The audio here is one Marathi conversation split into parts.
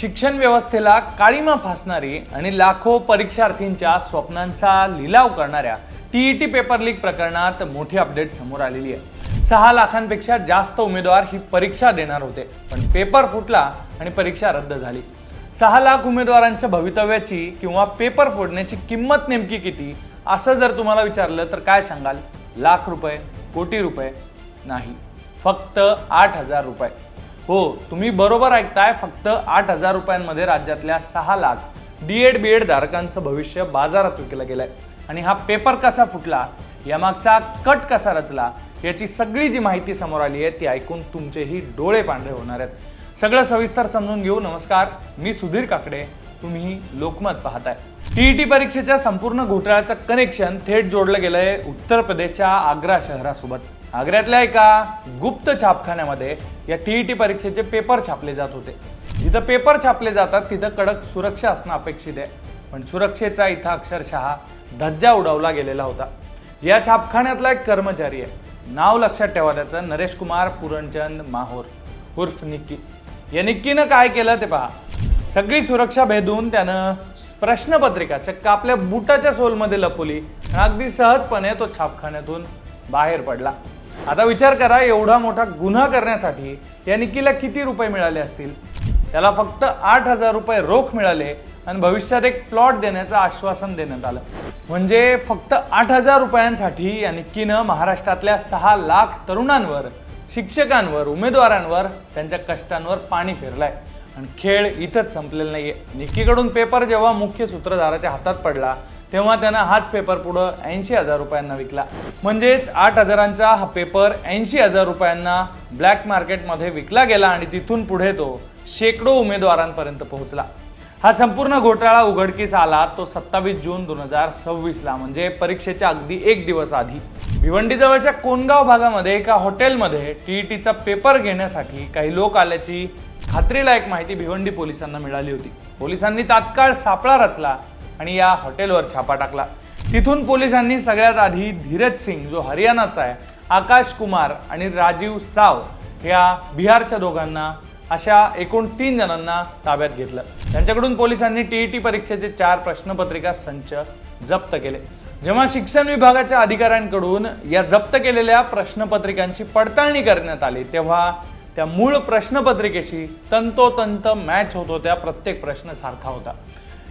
शिक्षण व्यवस्थेला काळीमा फासणारी आणि लाखो परीक्षार्थींच्या स्वप्नांचा लिलाव करणाऱ्या टीईटी पेपर लीक प्रकरणात मोठी अपडेट समोर आलेली आहे। 6 लाखांपेक्षा जास्त उमेदवार ही परीक्षा देणार होते, पण पेपर फुटला आणि परीक्षा रद्द झाली। 6 लाख उमेदवारांच्या भवितव्याची किंवा पेपर फोडण्याची किंमत नेमकी किती असं जर तुम्हाला विचारलं तर काय सांगाल? लाख रुपये, कोटी रुपये? नाही, फक्त 8,000 रुपये। हो, तुम्ही बरोबर ऐकताय, फक्त 8,000 रुपयांमध्ये राज्यातल्या 6 लाख डीएड बीएड धारकांचं भविष्य बाजारात विकलं गेलंय। आणि हा पेपर कसा फुटला, यामागचा कट कसा रचला, याची सगळी जी माहिती समोर आली आहे ती ऐकून तुमचेही डोळे पांढरे होणार आहेत। सगळं सविस्तर समजून घेऊ। नमस्कार, मी सुधीर काकडे, तुम्ही लोकमत पाहताय। टीईटी परीक्षेच्या संपूर्ण घोटाळ्याचं कनेक्शन थेट जोडलं गेलंय उत्तर प्रदेशच्या आग्रा शहरासोबत। आग्र्यातल्या एका गुप्त छापखान्यामध्ये या टीईटी परीक्षेचे पेपर छापले जात होते। जिथं पेपर छापले जातात तिथं कडक सुरक्षा असणं अपेक्षित आहे, पण सुरक्षेचा इथं अक्षरशः धज्जा उडवला गेलेला होता। या छापखान्यातला एक कर्मचारी आहे, नाव लक्षात ठेवा त्याचं, नरेश कुमार पूरणचंद माहोर उर्फ निक्की। या निक्कीनं काय केलं ते पहा। सगळी सुरक्षा भेदून त्यानं प्रश्नपत्रिका चक्क आपल्या बुटाच्या सोलमध्ये लपवली आणि अगदी सहजपणे तो छापखान्यातून बाहेर पडला। आता विचार करा, एवढा मोठा गुन्हा करण्यासाठी या निक्कीला किती रुपये मिळाले असतील? त्याला फक्त 8,000 रुपये रोख मिळाले आणि भविष्यात एक प्लॉट देण्याचं आश्वासन देण्यात आलं। म्हणजे फक्त 8,000 रुपयांसाठी या निक्कीनं महाराष्ट्रातल्या 6 लाख तरुणांवर, शिक्षकांवर, उमेदवारांवर, त्यांच्या कष्टांवर पाणी फिरलाय। आणि खेळ इथंच संपलेला नाहीये। निक्कीकडून पेपर जेव्हा मुख्य सूत्रधाराच्या हातात पडला तेव्हा त्यानं हाच पेपर पुढे 80,000 रुपयांना विकला। म्हणजेच 8,000चा हा पेपर 80,000 रुपयांना ब्लॅक मार्केटमध्ये विकला गेला आणि तिथून पुढे तो शेकडो उमेदवारांपर्यंत पोहोचला। हा संपूर्ण घोटाळा उघडकीस आला तो 27 जून 2026ला, म्हणजे परीक्षेच्या अगदी 1 दिवस आधी। भिवंडी जवळच्या कोणगाव भागामध्ये एका हॉटेलमध्ये टीईटीचा पेपर घेण्यासाठी काही लोक आल्याची खात्रीलायक माहिती भिवंडी पोलिसांना मिळाली होती। पोलिसांनी तात्काळ सापळा रचला आणि या हॉटेलवर छापा टाकला। तिथून पोलिसांनी सगळ्यात आधी धीरज सिंग, जो हरियाणाचा आहे, आकाश कुमार आणि राजीव साव या बिहारच्या दोघांना, अशा एकूण 3 जणांना ताब्यात घेतलं। त्यांच्याकडून पोलिसांनी टीईटी परीक्षेचे 4 प्रश्नपत्रिका संच जप्त केले। जेव्हा शिक्षण विभागाच्या अधिकाऱ्यांकडून या जप्त केलेल्या प्रश्नपत्रिकांची पडताळणी करण्यात आली तेव्हा त्या मूळ प्रश्नपत्रिकेशी तंतोतंत मॅच होत होत्या। प्रत्येक प्रश्न सारखा होता।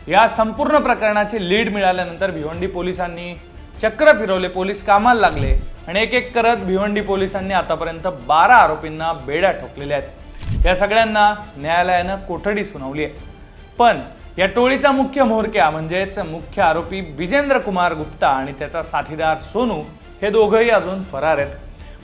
या संपूर्ण प्रकरणाची लीड मिळाल्यानंतर भिवंडी पोलिसांनी चक्र फिरवले, पोलीस कामाला लागले आणि एक एक करत भिवंडी पोलिसांनी आतापर्यंत 12 आरोपींना बेड्या ठोकलेल्या आहेत। या सगळ्यांना न्यायालयानं कोठडी सुनावली आहे। पण या टोळीचा मुख्य म्होरक्या म्हणजेच मुख्य आरोपी विजेंद्र कुमार गुप्ता आणि त्याचा साथीदार सोनू हे दोघंही अजून फरार आहेत।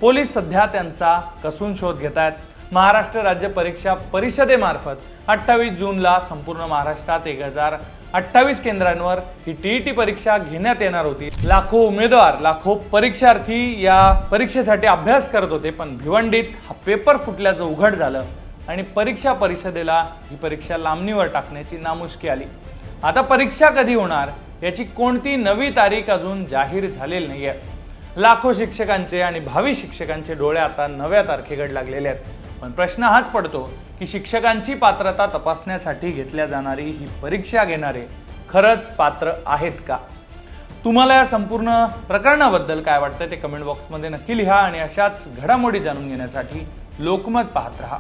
पोलीस सध्या त्यांचा कसून शोध घेत आहेत। महाराष्ट्र राज्य परीक्षा परिषदेमार्फत 28 जूनला संपूर्ण महाराष्ट्रात 1028 केंद्रांवर ही टीईटी परीक्षा घेण्यात येणार होती। लाखो उमेदवार, लाखो परीक्षार्थी या परीक्षेसाठी अभ्यास करत होते, पण भिवंडीत हा पेपर फुटल्याचं उघड झालं आणि परीक्षा परिषदेला ही परीक्षा लांबणीवर टाकण्याची नामुष्की आली। आता परीक्षा कधी होणार याची कोणती नवी तारीख अजून जाहीर झालेली नाहीये। लाखो शिक्षकांचे आणि भावी शिक्षकांचे डोळे आता नव्या तारखेकडे लागलेले आहेत। पण प्रश्न हाच पडतो की शिक्षकांची पात्रता तपासण्यासाठी घेतल्या जाणारी ही परीक्षा घेणारे खरंच पात्र आहेत का? तुम्हाला या संपूर्ण प्रकरणाबद्दल काय वाटतं ते कमेंट बॉक्समध्ये नक्की लिहा आणि अशाच घडामोडी जाणून घेण्यासाठी लोकमत पाहत रहा।